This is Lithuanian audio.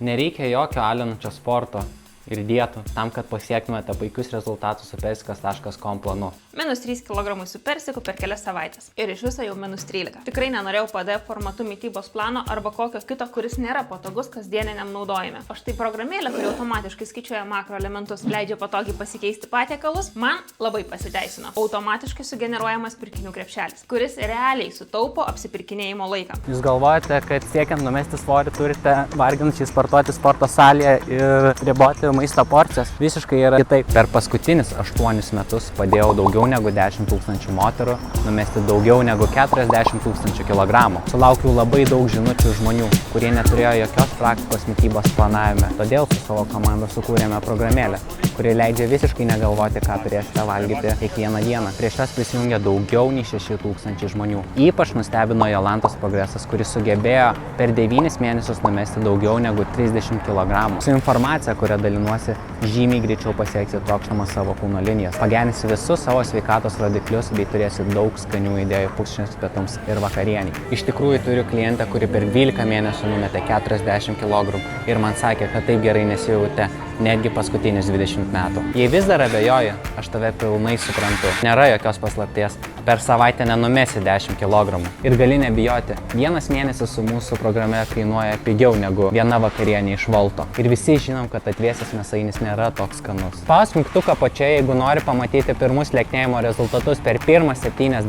Nereikia jokio alinančio sporto ir dietų tam, kad pasiektumėte puikius rezultatus su persikas.com planu. -3 kg su persiku per kelias savaitės. Ir iš viso jau -13. Tikrai nenorėjau PDF formatu mitybos plano arba kokio kito, kuris nėra patogus kasdieniniam naudojime. O štai programėlė, kuri automatiškai skaičiuoja makroelementus, leidžia patogiai pasikeisti patiekalus, man labai pasiteisino. Automatiškai sugeneruojamas pirkinių krepšelis, kuris realiai sutaupo apsipirkinėjimo laiką. Jūs galvojate, kad siekiant numesti svorį turite varginančiai sportuoti sporto salėje ir riboti maisto porcijas? Visiškai yra kitaip. Per paskutinius 8 metus padėjau daugiau negu 10 000 moterų numesti daugiau negu 40 000 kg. Sulaukiau labai daug žinučių žmonių, kurie neturėjo jokios praktikos mitybos planavime. Todėl su savo komanda sukūrėme programėlę, kuri leidžia visiškai negalvoti, ką turėsite valgyti kiekvieną dieną. Prieš šios prisijungė daugiau nei 6 000 žmonių. Ypač nustebino Jolantos progresas, kuris sugebėjo per 9 mėnesius numesti daugiau negu 30 kg. Su informacija, kurią dalinuosi, žymiai greičiau pasieksi trokštamas savo kūno linijas. Pagerinsi visus savo sveikatos rodiklius bei turėsi daug skanių idėjų pusryčiams, pietums ir vakarieniai. Iš tikrųjų turiu klientę, kuri per 12 mėnesių numetė 40 kg ir man sakė, kad taip gerai nesijautė netgi paskutinius 20 metų. Jei vis dar abejoji, aš tave pilnai suprantu. Nėra jokios paslapties. Per savaitę nenumesi 10 kg. Ir gali nebijoti. Vienas mėnesis su mūsų programe kainuoja pigiau negu viena vakarienė iš Volto. Ir visi žinom, kad atvėsęs mėsainis nėra toks skanus. Spausk mygtuką apačioje, jeigu nori pamatyti pirmus lieknėjimo rezultatus per pirmas 7 dienas.